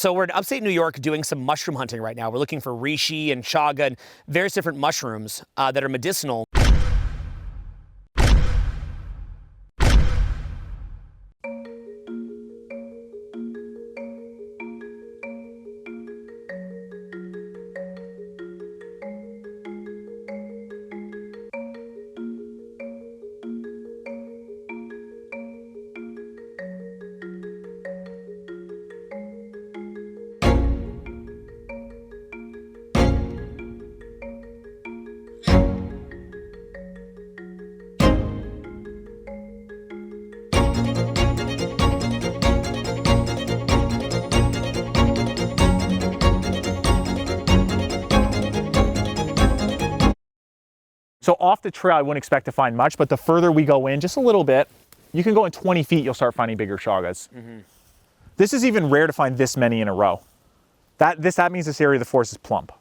So we're in upstate New York doing some mushroom hunting right now. We're looking for Reishi and Chaga and various different mushrooms that are medicinal. So off the trail, I wouldn't expect to find much, but the further we go in, just a little bit, you can go in 20 feet, you'll start finding bigger chagas. This is even rare to find this many in a row. That means this area of the forest is plump.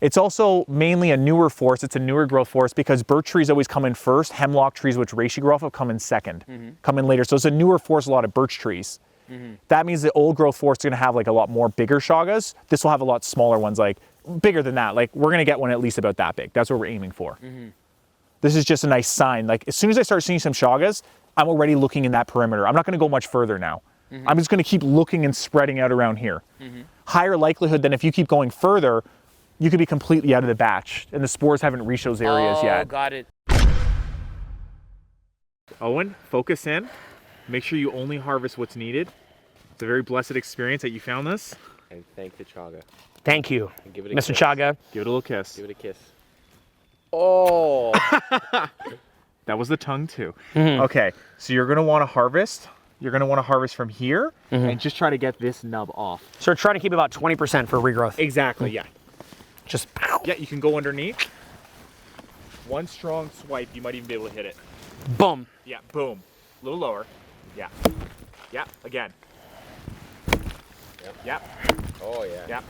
It's also mainly a newer forest. It's a newer growth forest because birch trees always come in first. Hemlock trees, which Reishi grow off of, come in second, come in later. So it's a newer forest, a lot of birch trees. That means the old growth forest is gonna have like a lot more bigger chagas. This will have a lot smaller ones, like bigger than that. Like we're gonna get one at least about that big. That's what we're aiming for. This is just a nice sign. Like as soon as I start seeing some chagas, I'm already looking in that perimeter. I'm not gonna go much further now. I'm just gonna keep looking and spreading out around here. Higher likelihood than if you keep going further, you could be completely out of the batch and the spores haven't reached those areas yet. Oh, got it. Owen, focus in. Make sure you only harvest what's needed. It's a very blessed experience that you found this. And thank the Chaga. Thank you, And give it a Mr. kiss. Chaga. Give it a little kiss. Give it a kiss. Oh! That was the tongue too. Okay, so you're gonna wanna harvest. You're gonna wanna harvest from here and just try to get this nub off. So we're trying to keep about 20% for regrowth. Exactly, yeah. Just Yeah, you can go underneath. One strong swipe, you might even be able to hit it. boom. Yeah, boom. A little lower. Yeah. Yeah, again. Yep. Oh, yeah. Yep.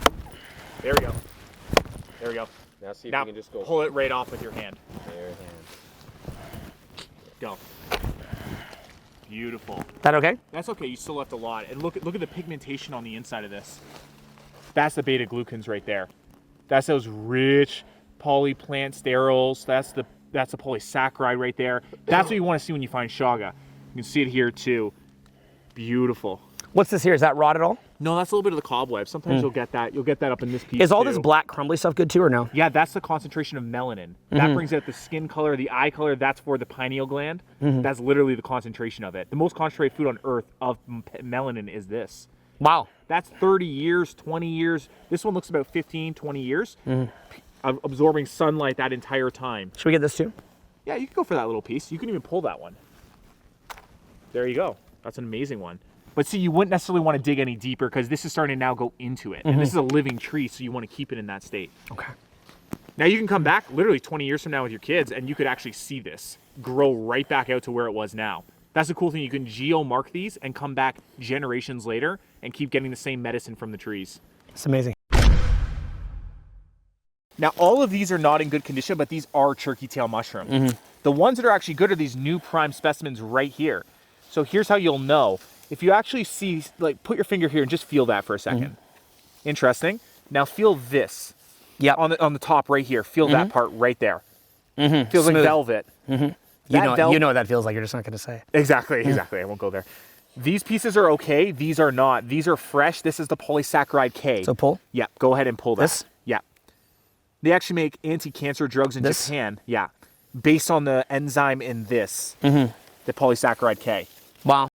There we go. There we go. Now see if Now you can just go. pull it right off with your hand. Bare hands. Go. Beautiful. That okay? That's okay, you still left a lot. And look at the pigmentation on the inside of this. That's the beta glucans right there. That's those rich polyplant sterols. That's the polysaccharide right there. That's what you want to see when you find chaga. You can see it here too. Beautiful. What's this here? Is that rot at all? No, that's a little bit of the cobweb. Sometimes you'll get that. You'll get that up in this piece. Is all too. this black crumbly stuff good too or no? Yeah, that's the concentration of melanin. That brings out the skin color, the eye color. That's for the pineal gland. That's literally the concentration of it. The most concentrated food on earth of melanin is this. Wow. That's 30 years, 20 years. This one looks about 15, 20 years. Absorbing sunlight that entire time. Should we get this too? Yeah, you can go for that little piece. You can even pull that one. There you go. That's an amazing one. But see, you wouldn't necessarily want to dig any deeper because this is starting to now go into it. And this is a living tree, so you want to keep it in that state. Okay. Now you can come back literally 20 years from now with your kids and you could actually see this grow right back out to where it was now. That's the cool thing. You can geo-mark these and come back generations later and keep getting the same medicine from the trees. It's amazing. Now, all of these are not in good condition, but these are turkey tail mushrooms. The ones that are actually good are these new prime specimens right here. So here's how you'll know. If you actually see, like, put your finger here and just feel that for a second. Interesting. Now feel this. Yeah. On the top right here. Feel that part right there. Feels like velvet. You know what that feels like. You're just not going to say. Exactly. I won't go there. These pieces are okay. These are not. These are fresh. This is the polysaccharide K. So pull? Yeah. Go ahead and pull that. This? Yeah. They actually make anti-cancer drugs in Japan. Yeah. Based on the enzyme in this. The polysaccharide K. Wow.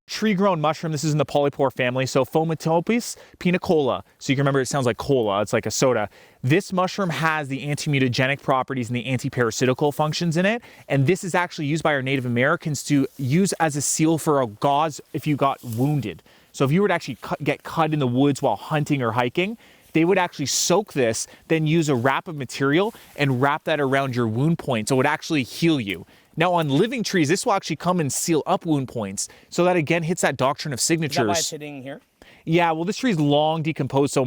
Tree-grown mushroom. This is in the polypore family. So Fomitopsis pinicola. So you can remember it sounds like cola. It's like a soda. This mushroom has the anti-mutagenic properties and the anti-parasitical functions in it. And this is actually used by our Native Americans to use as a seal for a gauze if you got wounded. So if you were to actually get cut in the woods while hunting or hiking, they would actually soak this, then use a wrap of material and wrap that around your wound point so it would actually heal you. Now on living trees, this will actually come and seal up wound points. So that again hits that doctrine of signatures. Is that why it's hitting here? Yeah, well, this tree's long decomposed, so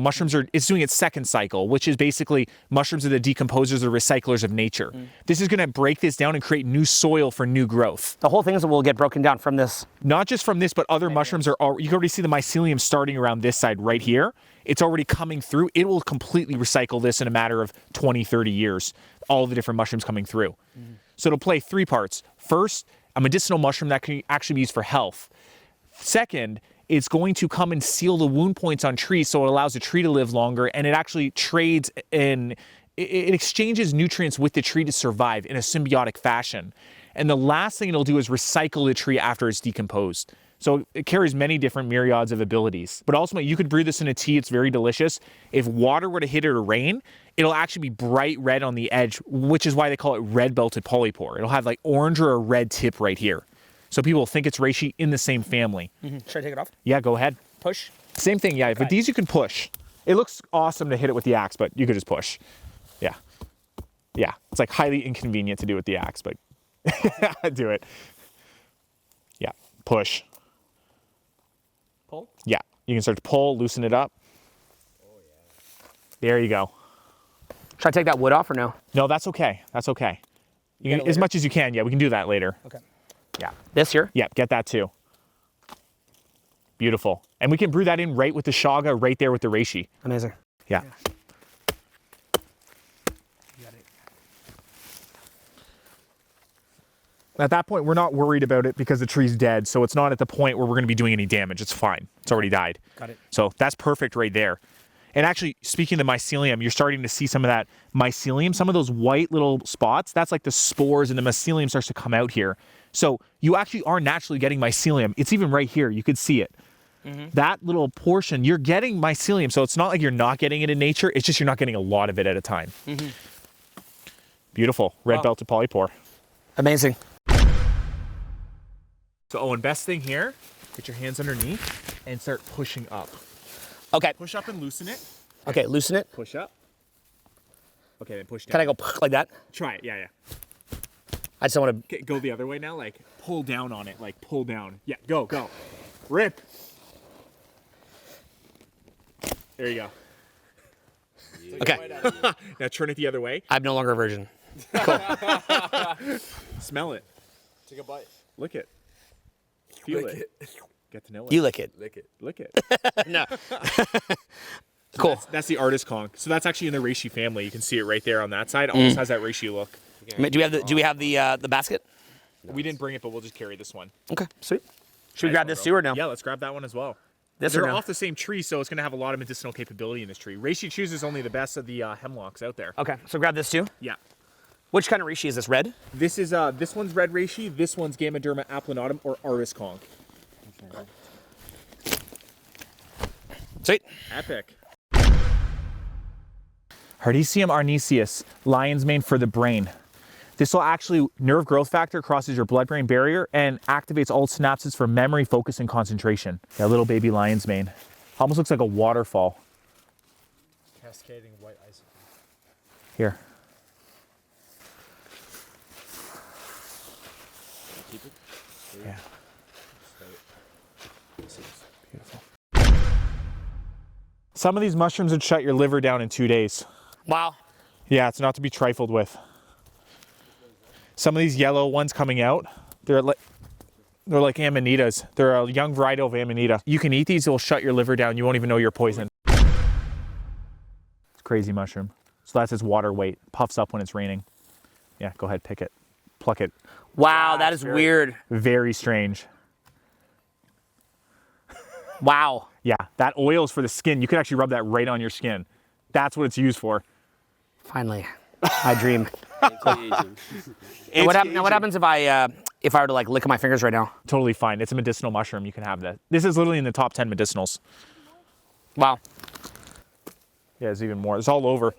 it's doing its second cycle, which is basically mushrooms are the decomposers or recyclers of nature. This is going to break this down and create new soil for new growth. The whole thing will get broken down from this. Not just from this, but other mushrooms you can already see the mycelium starting around this side right here. It's already coming through. It will completely recycle this in a matter of 20, 30 years, all the different mushrooms coming through. So it'll play 3 parts. First, a medicinal mushroom that can actually be used for health. Second, it's going to come and seal the wound points on trees, so it allows the tree to live longer, and it actually trades and it exchanges nutrients with the tree to survive in a symbiotic fashion. And the last thing it'll do is recycle the tree after it's decomposed. So it carries many different myriads of abilities. But ultimately, you could brew this in a tea. It's very delicious. If water were to hit it or rain, it'll actually be bright red on the edge, which is why they call it red-belted polypore. It'll have like orange or a red tip right here. So people think it's reishi in the same family. Should I take it off? Yeah, go ahead. Push? Same thing, yeah. But these you can push. It looks awesome to hit it with the axe, but you could just push. Yeah. Yeah, it's like highly inconvenient to do with the axe, but do it. Yeah, push. Pull? Yeah, you can start to pull, loosen it up. Oh, yeah. There you go. Should I take that wood off or no? No, that's okay. That's okay. You get it As later? much as you can. Yeah, we can do that later. Okay. Yeah. This here? Yeah, get that too. Beautiful. And we can brew that in right with the chaga, right there with the reishi. Amazing. Yeah. At that point, we're not worried about it because the tree's dead, so it's not at the point where we're going to be doing any damage. It's fine. It's already died. Got it. So that's perfect right there. And actually, speaking of the mycelium, you're starting to see some of that mycelium, some of those white little spots. That's like the spores, and the mycelium starts to come out here. So you actually are naturally getting mycelium. It's even right here. You could see it. That little portion, you're getting mycelium. So it's not like you're not getting it in nature. It's just you're not getting a lot of it at a time. Beautiful. Red-belted polypore. Amazing. So Owen, best thing here, get your hands underneath and start pushing up. Okay. Push up and loosen it. Okay, loosen it. Push up. Okay, then push down. Can I go like that? Try it, yeah. I just don't want to. Okay, go the other way now, like pull down on it, like pull down. Yeah, go. Rip. There you go. Okay. Now turn it the other way. I'm no longer a virgin. Smell it. Take a bite. Lick it. Feel Lick it. Get to know it. You lick it. Lick it. Lick it. No. Cool. That's the artist conch. So that's actually in the reishi family. You can see it right there on that side. Almost has that reishi look. Do we have the basket? We didn't bring it, but we'll just carry this one. Okay, sweet. Should we grab this too or no? Yeah, let's grab that one as well. This or They're no? off the same tree, so it's going to have a lot of medicinal capability in this tree. Reishi chooses only the best of the hemlocks out there. Okay, so grab this too. Yeah. Which kind of reishi is this? Red? This is this one's red reishi. This one's Gammaderma applanatum or artist conch. Sweet. Epic. Hardeesium arneseus, lion's mane for the brain. This will actually, nerve growth factor crosses your blood-brain barrier and activates all synapses for memory, focus, and concentration. Yeah, little baby lion's mane. Almost looks like a waterfall. Cascading white icicles. Here. Keep it. Yeah. Beautiful. Some of these mushrooms would shut your liver down in 2 days. Wow. Yeah, it's not to be trifled with. Some of these yellow ones coming out, they're like amanitas. They're a young variety of amanita. You can eat these, it'll shut your liver down. You won't even know you're poisoned. It's a crazy mushroom. So that's its water weight. Puffs up when it's raining. Yeah, go ahead, pick it. Pluck it. Wow, that is weird. Very strange. Wow. Yeah, that oil is for the skin. You could actually rub that right on your skin. That's what it's used for. Finally, my dream. Anti-aging. And what happens if I were to like lick my fingers right now? Totally fine. It's a medicinal mushroom. You can have that. This is literally in the top 10 medicinals. Wow. Yeah, there's even more. It's all over.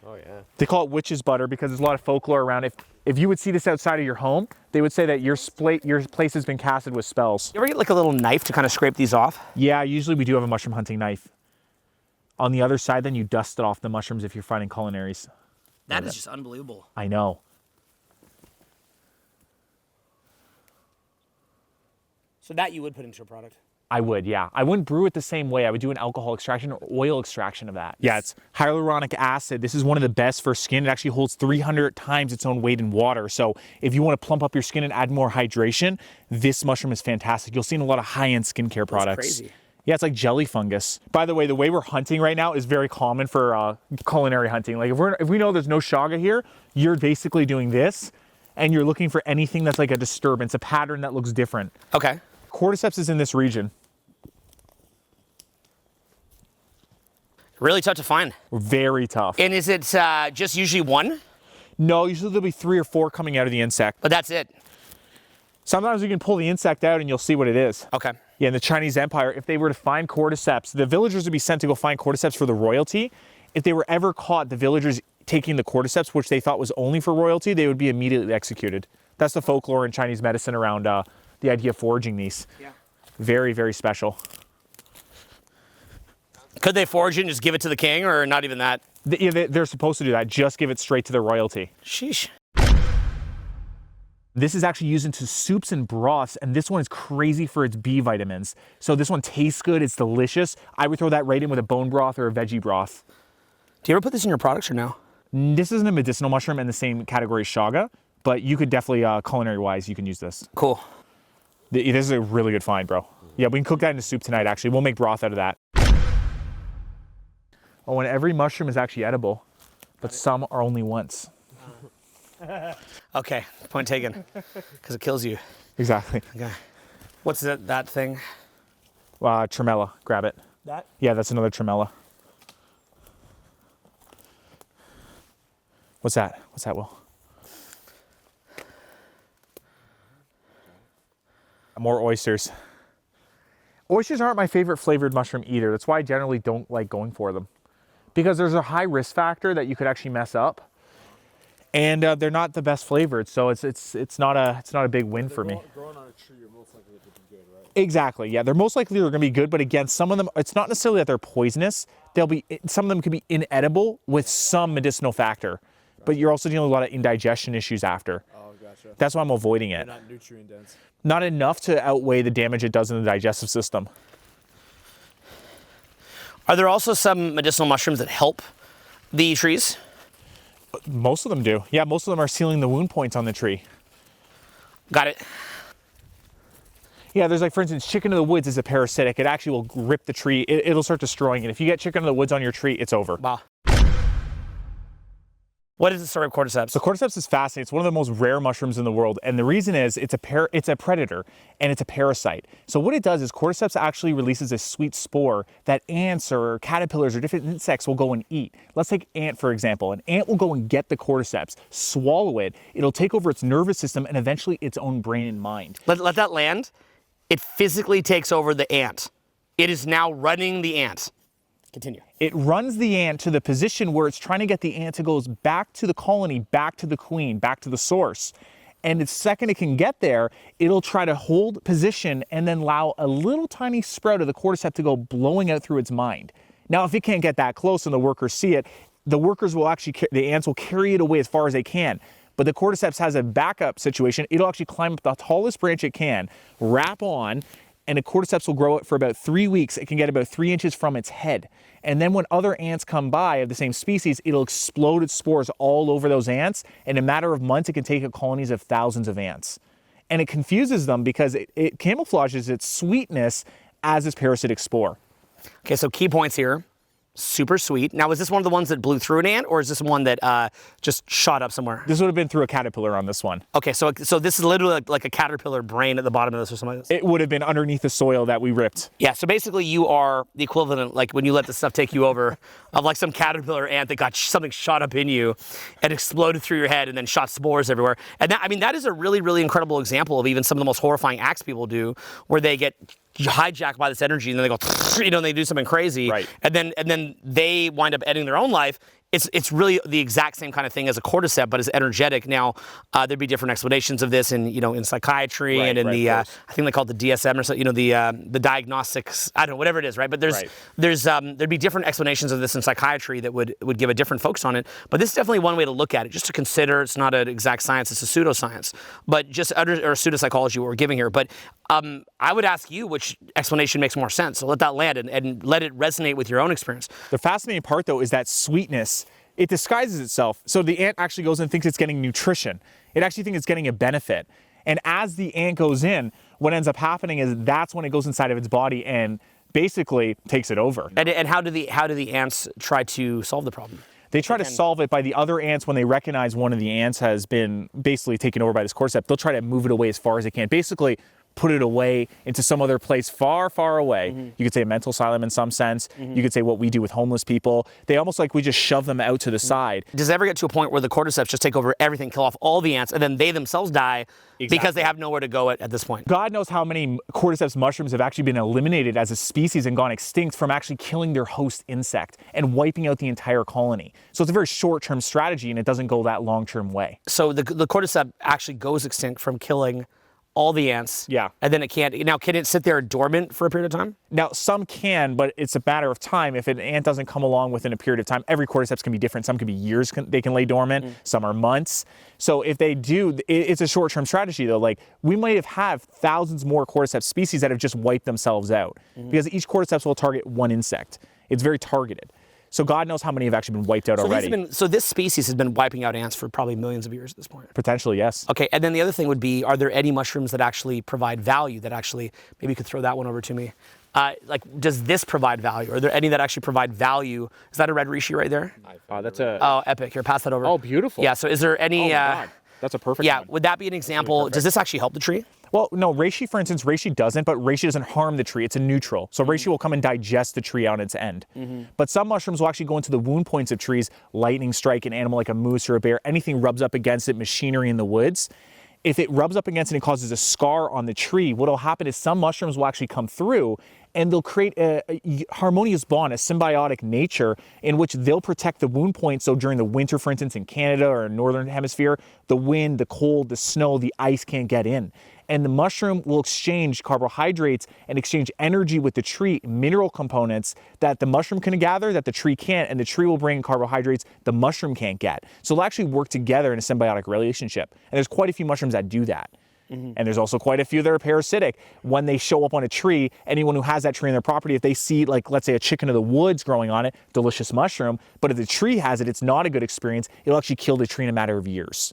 Oh yeah. They call it witch's butter because there's a lot of folklore around it. If you would see this outside of your home, they would say that your place has been casted with spells. You ever get like a little knife to kind of scrape these off? Yeah, usually we do have a mushroom hunting knife. On the other side, then you dust it off the mushrooms if you're finding culinaries. That is just unbelievable. I know. So that you would put into a product? I would, yeah. I wouldn't brew it the same way. I would do an alcohol extraction or oil extraction of that. Yeah, it's hyaluronic acid. This is one of the best for skin. It actually holds 300 times its own weight in water. So if you want to plump up your skin and add more hydration, this mushroom is fantastic. You'll see in a lot of high-end skincare products. That's crazy. Yeah, it's like jelly fungus. By the way we're hunting right now is very common for culinary hunting. Like if we know there's no chaga here, you're basically doing this, and you're looking for anything that's like a disturbance, a pattern that looks different. Okay. Cordyceps is in this region. Really tough to find. Very tough. And is it just usually one? No, usually there'll be 3 or 4 coming out of the insect. But that's it. Sometimes you can pull the insect out and you'll see what it is. Okay. Yeah, in the Chinese Empire, if they were to find cordyceps, the villagers would be sent to go find cordyceps for the royalty. If they were ever caught, the villagers taking the cordyceps, which they thought was only for royalty, they would be immediately executed. That's the folklore in Chinese medicine around the idea of foraging these. Yeah. Very, very special. Could they forage it and just give it to the king, or not even that? They're supposed to do that. Just give it straight to the royalty. Sheesh. This is actually used into soups and broths, and this one is crazy for its B vitamins. So this one tastes good, it's delicious. I would throw that right in with a bone broth or a veggie broth. Do you ever put this in your products or no? This isn't a medicinal mushroom in the same category as chaga, but you could definitely, culinary-wise, you can use this. Cool. This is a really good find, bro. Yeah, we can cook that into soup tonight, actually. We'll make broth out of that. Oh, and every mushroom is actually edible, but some are only once. Okay, point taken. Because it kills you. Exactly. Okay. What's that thing? Tremella, grab it. That? Yeah, that's another tremella. What's that? What's that, Will? More oysters. Oysters aren't my favorite flavored mushroom either. That's why I generally don't like going for them. Because there's a high risk factor that you could actually mess up. And they're not the best flavored, so it's not a big win for me. Growing on a tree, you're most likely to be good, right? Exactly. Yeah, they're most likely going to be good, but again, some of them, it's not necessarily that they're poisonous. Some of them could be inedible with some medicinal factor, but you're also dealing with a lot of indigestion issues after. Oh, gotcha. That's why I'm avoiding it. They're not nutrient dense. Not enough to outweigh the damage it does in the digestive system. Are there also some medicinal mushrooms that help the trees? Most of them do. Yeah, most of them are sealing the wound points on the tree. Got it. Yeah, there's like, for instance, chicken of the woods is a parasitic. It actually will rip the tree. It'll start destroying it. If you get chicken of the woods on your tree, it's over. Wow. What is the story of cordyceps? So cordyceps is fascinating. It's one of the most rare mushrooms in the world. And the reason is it's a predator and it's a parasite. So what it does is cordyceps actually releases a sweet spore that ants or caterpillars or different insects will go and eat. Let's take ant, for example. An ant will go and get the cordyceps, swallow it. It'll take over its nervous system and eventually its own brain and mind. Let that land. It physically takes over the ant. It is now running the ant. Continue. It runs the ant to the position where it's trying to get the ant to go back to the colony, back to the queen, back to the source. And the second it can get there, it'll try to hold position and then allow a little tiny sprout of the cordyceps to go blowing out through its mind. Now, if it can't get that close and the workers see it, the workers will actually, the ants will carry it away as far as they can. But the cordyceps has a backup situation. It'll actually climb up the tallest branch it can, wrap on, and the cordyceps will grow it for about 3 weeks. It can get about 3 inches from its head. And then when other ants come by of the same species, it'll explode its spores all over those ants. In a matter of months, it can take colonies of thousands of ants. And it confuses them because it camouflages its sweetness as its parasitic spore. Okay, so key points here. Super sweet. Now, is this one of the ones that blew through an ant, or is this one that just shot up somewhere? This would have been through a caterpillar on this one. Okay, so this is literally like a caterpillar brain at the bottom of this or something like this? It would have been underneath the soil that we ripped. Yeah, so basically you are the equivalent, like when you let this stuff take you over, of like some caterpillar ant that got something shot up in you and exploded through your head and then shot spores everywhere. And that is a really, really incredible example of even some of the most horrifying acts people do, where they get hijacked by this energy and then they go, and they do something crazy. Right. And then they wind up ending their own life. It's really the exact same kind of thing as a cordyceps, but it's energetic. Now, there'd be different explanations of this in psychiatry and in I think they call it the DSM or something, the diagnostics, I don't know, whatever it is, right? But there'd be different explanations of this in psychiatry that would give a different focus on it. But this is definitely one way to look at it, just to consider. It's not an exact science, it's a pseudoscience, but just or pseudopsychology what we're giving here. But I would ask you which explanation makes more sense. So let that land and let it resonate with your own experience. The fascinating part, though, is that sweetness, it disguises itself. So the ant actually goes and thinks it's getting nutrition. It actually thinks it's getting a benefit. And as the ant goes in, what ends up happening is that's when it goes inside of its body and basically takes it over. And how do the ants try to solve the problem? They try to solve it by the other ants. When they recognize one of the ants has been basically taken over by this cordyceps, they'll try to move it away as far as they can. Basically, put it away into some other place far, far away. You could say a mental asylum in some sense. You could say what we do with homeless people. They almost like we just shove them out to the side. Does it ever get to a point where the cordyceps just take over everything, kill off all the ants, and then they themselves die because they have nowhere to go at this point? God knows how many cordyceps mushrooms have actually been eliminated as a species and gone extinct from actually killing their host insect and wiping out the entire colony. So it's a very short-term strategy, and it doesn't go that long-term way. So the cordyceps actually goes extinct from killing all the ants. Yeah. And then it can't. Now, can it sit there dormant for a period of time? Now, some can, but it's a matter of time. If an ant doesn't come along within a period of time, every cordyceps can be different. Some can be years they can lay dormant. Some are months. So if they do, it's a short-term strategy, though. Like, we might have thousands more cordyceps species that have just wiped themselves out because each cordyceps will target one insect. It's very targeted. So God knows how many have actually been wiped out already. So this species has been wiping out ants for probably millions of years at this point. Potentially, yes. Okay, and then the other thing would be, are there any mushrooms that actually provide value that actually, maybe you could throw that one over to me. Like, does this provide value? Are there any that actually provide value? Is that a red Rishi right there? That's a... Oh, epic. Here, pass that over. Oh, beautiful. Yeah, so is there any... Oh, my God. That's a perfect one. would that be an example? Does this actually help the tree? Well, no, reishi, for instance, reishi doesn't, but reishi doesn't harm the tree. It's a neutral. So reishi will come and digest the tree on its end. But some mushrooms will actually go into the wound points of trees, lightning strike an animal like a moose or a bear, anything rubs up against it, machinery in the woods. If it rubs up against it and causes a scar on the tree, what will happen is some mushrooms will actually come through and they'll create a harmonious bond, a symbiotic nature in which they'll protect the wound point. So during the winter, for instance, in Canada or Northern Hemisphere, the wind, the cold, the snow, the ice can't get in. And the mushroom will exchange carbohydrates and exchange energy with the tree, mineral components that the mushroom can gather that the tree can't, and the tree will bring carbohydrates the mushroom can't get. So they'll actually work together in a symbiotic relationship. And there's quite a few mushrooms that do that. And there's also quite a few that are parasitic. When they show up on a tree, anyone who has that tree in their property, if they see, like, let's say a chicken of the woods growing on it, delicious mushroom, but if the tree has it, it's not a good experience. It'll actually kill the tree in a matter of years.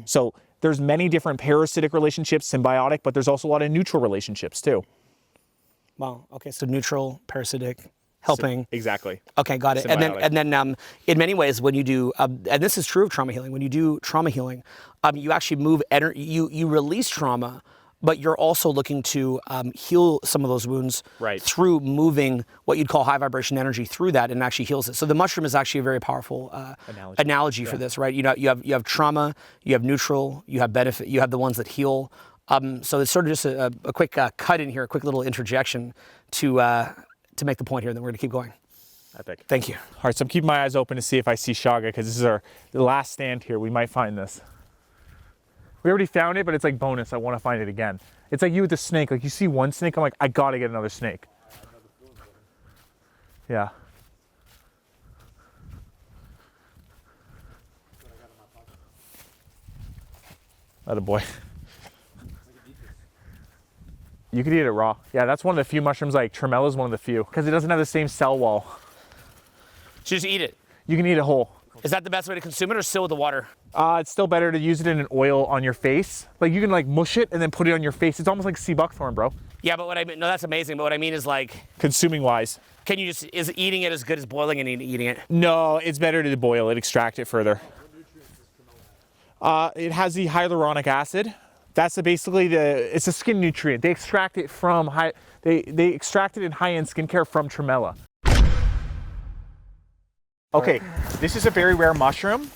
So there's many different parasitic relationships, symbiotic, but there's also a lot of neutral relationships too. Wow. Okay. So neutral, parasitic, helping. Exactly. Okay, got it. Symbiotic. And then, in many ways, when you do, and this is true of trauma healing, when you do trauma healing, you actually move energy. You release trauma, but you're also looking to heal some of those wounds through moving what you'd call high vibration energy through that, and it actually heals it. So the mushroom is actually a very powerful analogy for this, right? You have trauma, you have neutral, you have benefit, you have the ones that heal. So it's sort of just a quick cut in here, a quick little interjection to make the point here, and then we're going to keep going. Epic. Thank you. All right, so I'm keeping my eyes open to see if I see Chaga, because this is the last stand here. We might find this. We already found it, but it's like bonus. I want to find it again. It's like you with the snake. Like, you see one snake, I'm like, I got to get another snake. Yeah. Attaboy. You could eat it raw. Yeah, that's one of the few mushrooms, like tremella is one of the few, because it doesn't have the same cell wall. So just eat it. You can eat it whole. Is that the best way to consume it, or still with the water? It's still better to use it in an oil on your face. Like, you can like mush it and then put it on your face. It's almost like sea buckthorn, bro. Yeah, but what I mean, no, that's amazing. But what I mean is, like, consuming wise. Can you just, is eating it as good as boiling and eating it? No, it's better to boil it, extract it further. It has the hyaluronic acid. That's basically it's a skin nutrient. They extract it from they extract it in high-end skincare from tremella. Okay, this is a very rare mushroom.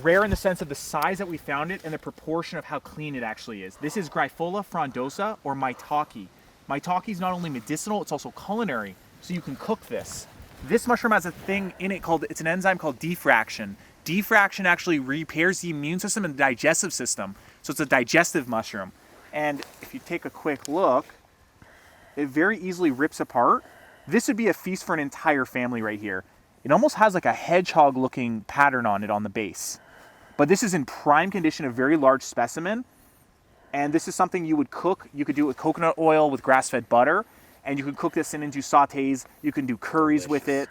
Rare in the sense of the size that we found it and the proportion of how clean it actually is. This is Grifola frondosa, or maitake. Maitake is not only medicinal, it's also culinary. So you can cook this. This mushroom has a thing in it it's an enzyme called diffraction. Diffraction actually repairs the immune system and the digestive system. So it's a digestive mushroom. And if you take a quick look, it very easily rips apart. This would be a feast for an entire family right here. It almost has like a hedgehog looking pattern on it on the base. But this is in prime condition, a very large specimen. And this is something you would cook. You could do it with coconut oil, with grass-fed butter, and you could cook this into sautés. You can do curries with it,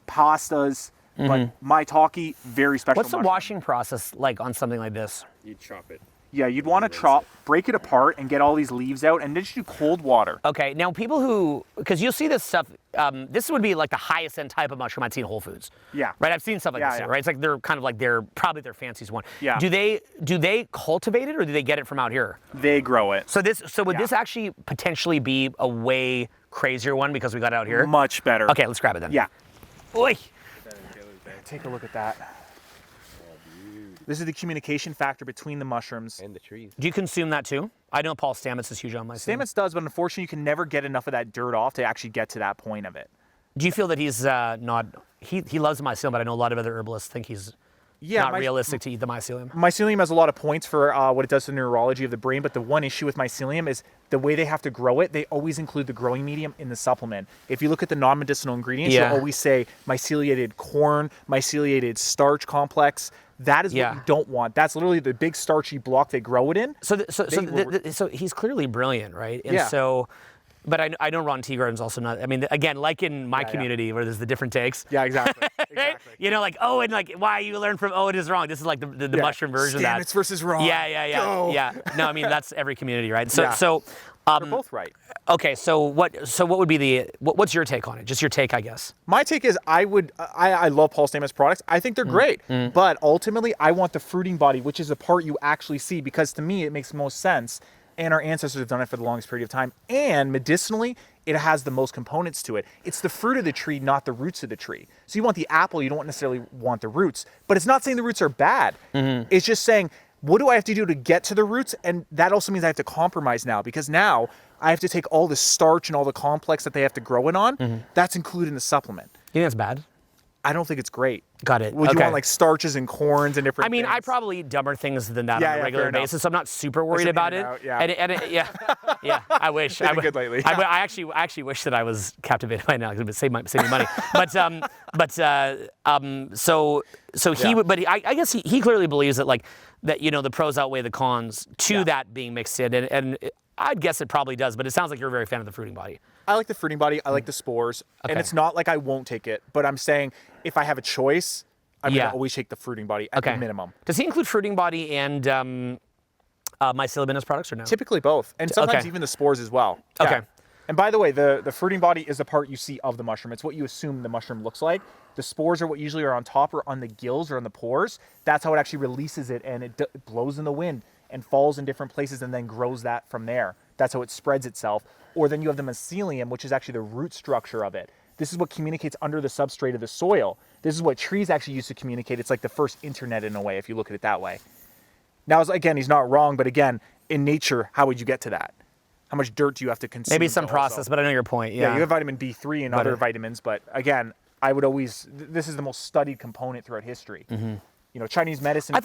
pastas. But maitake, very special. What's the washing process like on something like this? You chop it. Yeah, you'd want to break it apart and get all these leaves out, and then just do cold water. Okay, now people who, because you'll see this stuff, this would be like the highest end type of mushroom I'd see in Whole Foods. Yeah. Right, I've seen stuff like this here, yeah. right? It's like they're kind of like probably their fanciest one. Yeah. Do they cultivate it or do they get it from out here? They grow it. So would this actually potentially be a way crazier one because we got it out here? Much better. Okay, let's grab it then. Yeah. Oi. Take a look at that. This is the communication factor between the mushrooms And the trees. Do you consume that too? I know Paul Stamets is huge on mycelium. Stamets does, but unfortunately, you can never get enough of that dirt off to actually get to that point of it. Do you feel that he's not? He loves mycelium, but I know a lot of other herbalists think he's not realistic to eat the mycelium. Mycelium has a lot of points for what it does to the neurology of the brain, but the one issue with mycelium is the way they have to grow it. They always include the growing medium in the supplement. If you look at the non-medicinal ingredients, you'll always say myceliated corn, myceliated starch complex. That is what you don't want. That's literally the big starchy block they grow it in. So he's clearly brilliant, right? And so, but I know Ron Teagarden's also not. I mean, again, like in my community where there's the different takes. Yeah, exactly. Exactly. You know, like Owen, like why you learn from Owen is wrong. This is like the mushroom version of that. Stamets versus Ron. Yeah. No, I mean that's every community, right? So, they're both right. Okay, so what would be what's your take on it? Just your take, I guess. My take is I love Paul Stamets products. I think they're great, but ultimately I want the fruiting body, which is the part you actually see, because to me it makes the most sense. And our ancestors have done it for the longest period of time. And medicinally, it has the most components to it. It's the fruit of the tree, not the roots of the tree. So you want the apple, you don't necessarily want the roots. But it's not saying the roots are bad. It's just saying, what do I have to do to get to the roots? And that also means I have to compromise now, because now I have to take all the starch and all the complex that they have to grow it on. That's included in the supplement. You think that's bad? I don't think it's great. Got it. Would you want like starches and corns and different things? I probably eat dumber things than that on a regular basis. So I'm not super worried about it. Yeah. I wish. I've been good lately. I actually wish that I was captivated by it now because it would save me money. I guess he clearly believes that the pros outweigh the cons to that being mixed in, and I'd guess it probably does. But it sounds like you're a very fan of the fruiting body. I like the fruiting body. I like the spores. Okay. And it's not like I won't take it, but I'm saying if I have a choice, I'm going to always take the fruiting body at the minimum. Does he include fruiting body and mycelium in his products or no? Typically both. And sometimes even the spores as well. Okay. Yeah. And by the way, the fruiting body is the part you see of the mushroom. It's what you assume the mushroom looks like. The spores are what usually are on top or on the gills or on the pores. That's how it actually releases it, and it blows in the wind and falls in different places and then grows that from there. That's how it spreads itself. Or then you have the mycelium, which is actually the root structure of it. This is what communicates under the substrate of the soil. This is what trees actually use to communicate. It's like the first internet in a way, if you look at it that way. Now, again, he's not wrong, but again, in nature, how would you get to that? How much dirt do you have to consume? Maybe some process, but I know your point. Yeah, you have vitamin B3 and other vitamins, but again, I would always. This is the most studied component throughout history. Chinese medicine. I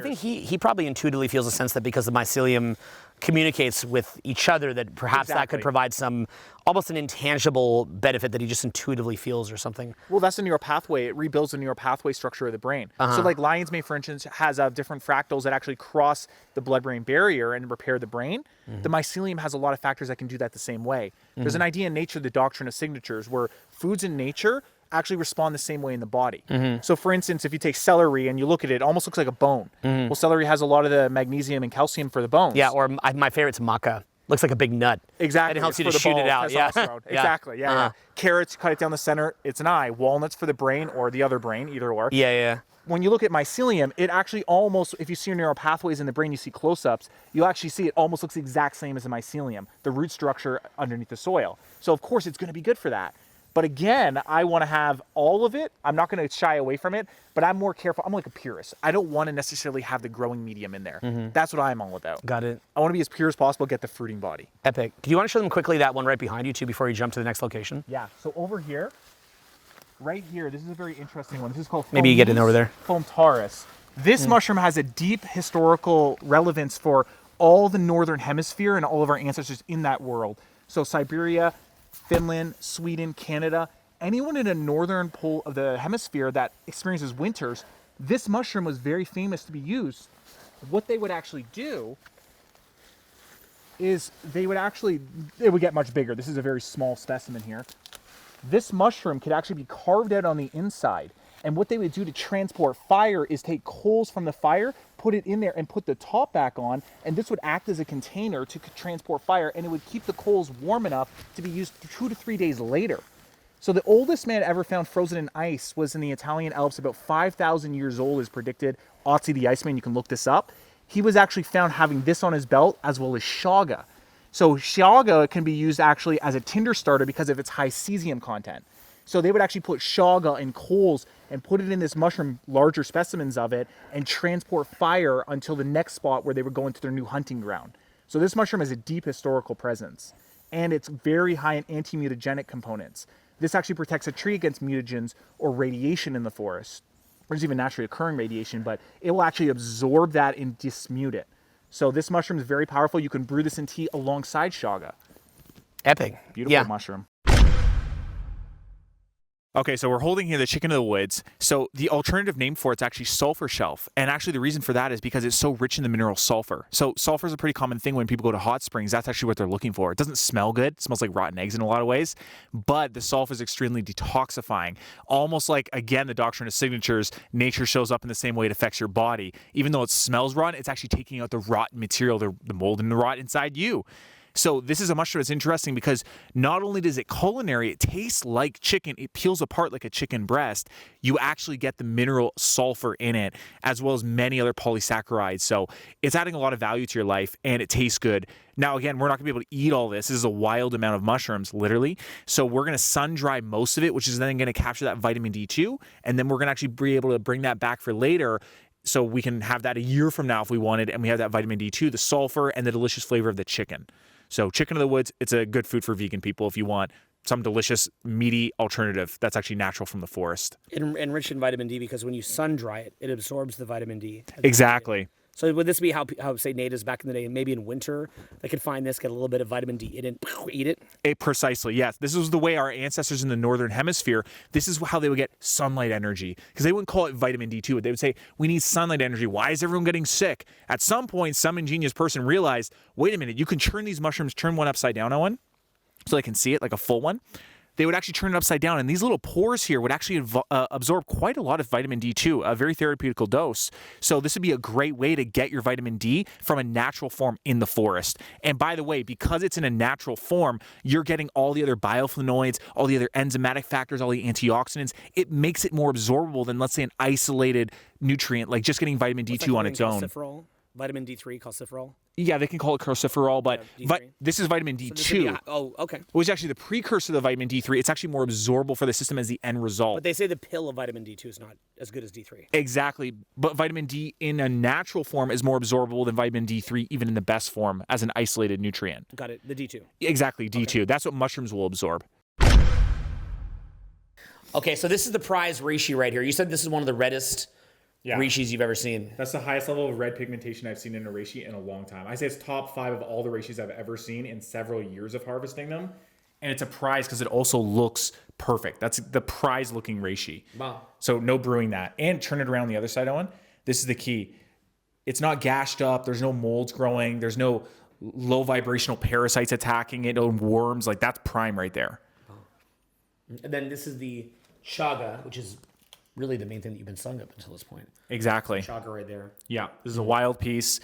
think he probably intuitively feels a sense that because the mycelium communicates with each other, that perhaps that could provide some almost an intangible benefit that he just intuitively feels or something. Well, that's the neural pathway. It rebuilds the neural pathway structure of the brain. So like lion's mane, for instance, has different fractals that actually cross the blood-brain barrier and repair the brain. The mycelium has a lot of factors that can do that the same way. There's an idea in nature, the doctrine of signatures, where foods in nature actually respond the same way in the body. So for instance, if you take celery and you look at it, it almost looks like a bone. Well, celery has a lot of the magnesium and calcium for the bones. Yeah, or my favorite's maca. Looks like a big nut. Exactly. And it helps you to shoot it out. Yeah. Exactly. Yeah. Carrots, cut it down the center, it's an eye. Walnuts for the brain or the other brain, either or. Yeah. When you look at mycelium, it actually almost, if you see your neural pathways in the brain, you see close-ups, you'll actually see it almost looks the exact same as the mycelium, the root structure underneath the soil. So of course it's going to be good for that. But again, I want to have all of it. I'm not going to shy away from it, but I'm more careful. I'm like a purist. I don't want to necessarily have the growing medium in there. That's what I'm all about. Got it. I want to be as pure as possible, get the fruiting body. Epic. Do you want to show them quickly that one right behind you too before you jump to the next location? Yeah. So over here, right here, this is a very interesting one. This is called Maybe you get in over there. Foamtaurus. This mushroom has a deep historical relevance for all the northern hemisphere and all of our ancestors in that world. So Siberia, Finland, Sweden, Canada, anyone in a northern pole of the hemisphere that experiences winters, this mushroom was very famous to be used. What they would actually do is they would get much bigger. This is a very small specimen here. This mushroom could actually be carved out on the inside. And what they would do to transport fire is take coals from the fire, put it in there and put the top back on. And this would act as a container to transport fire. And it would keep the coals warm enough to be used 2 to 3 days later. So the oldest man ever found frozen in ice was in the Italian Alps, about 5,000 years old is predicted. Otzi the Iceman, you can look this up. He was actually found having this on his belt as well as chaga. So chaga can be used actually as a tinder starter because of its high cesium content. So they would actually put chaga in coals and put it in this mushroom, larger specimens of it, and transport fire until the next spot where they would go into their new hunting ground. So this mushroom has a deep historical presence, and it's very high in anti-mutagenic components. This actually protects a tree against mutagens or radiation in the forest. There's even naturally occurring radiation, but it will actually absorb that and dismute it. So this mushroom is very powerful. You can brew this in tea alongside chaga. Epic. Beautiful mushroom. Okay, so we're holding here the chicken of the woods. So the alternative name for it's actually sulfur shelf. And actually the reason for that is because it's so rich in the mineral sulfur. So sulfur is a pretty common thing when people go to hot springs. That's actually what they're looking for. It doesn't smell good. It smells like rotten eggs in a lot of ways. But the sulfur is extremely detoxifying. Almost like, again, the doctrine of signatures, nature shows up in the same way it affects your body. Even though it smells rotten, it's actually taking out the rotten material, the mold and the rot inside you. So this is a mushroom that's interesting because not only does it culinary, it tastes like chicken. It peels apart like a chicken breast. You actually get the mineral sulfur in it, as well as many other polysaccharides. So it's adding a lot of value to your life, and it tastes good. Now, again, we're not going to be able to eat all this. This is a wild amount of mushrooms, literally. So we're going to sun dry most of it, which is then going to capture that vitamin D2. And then we're going to actually be able to bring that back for later. So we can have that a year from now if we wanted, and we have that vitamin D2, the sulfur, and the delicious flavor of the chicken. So chicken of the woods, it's a good food for vegan people if you want some delicious, meaty alternative that's actually natural from the forest. Enriched in vitamin D because when you sun dry it, it absorbs the vitamin D. Exactly. So would this be how say natives back in the day, maybe in winter, they could find this, get a little bit of vitamin D in it, eat it? Precisely, yes. This was the way our ancestors in the northern hemisphere, this is how they would get sunlight energy. Because they wouldn't call it vitamin D2. They would say, we need sunlight energy. Why is everyone getting sick? At some point, some ingenious person realized, wait a minute, you can churn these mushrooms, turn one upside down, Owen, so they can see it like a full one. They would actually turn it upside down, and these little pores here would actually absorb quite a lot of vitamin D2, a very therapeutical dose. So this would be a great way to get your vitamin D from a natural form in the forest. And by the way, because it's in a natural form, you're getting all the other bioflavonoids, all the other enzymatic factors, all the antioxidants. It makes it more absorbable than, let's say, an isolated nutrient, like just getting vitamin D2 on its own. Vitamin D3, calciferol? Yeah, they can call it calciferol, but this is vitamin D2. Okay. Which is actually the precursor to the vitamin D3. It's actually more absorbable for the system as the end result. But they say the pill of vitamin D2 is not as good as D3. Exactly. But vitamin D in a natural form is more absorbable than vitamin D3, even in the best form, as an isolated nutrient. Got it. The D2. Exactly, D2. Okay. That's what mushrooms will absorb. Okay, so this is the prize reishi right here. You said this is one of the reddest Rishis you've ever seen. That's the highest level of red pigmentation I've seen in a reishi in a long time. I say it's top 5 of all the reishis I've ever seen in several years of harvesting them. And it's a prize because it also looks perfect. That's the prize looking reishi. Wow. So no brewing that. And turn it around the other side, Owen. This is the key. It's not gashed up. There's no molds growing. There's no low vibrational parasites attacking it or worms. Like that's prime right there. And then this is the chaga, which is really the main thing that you've been selling up until this point. Exactly. Chaga right there. Yeah, this is a wild piece.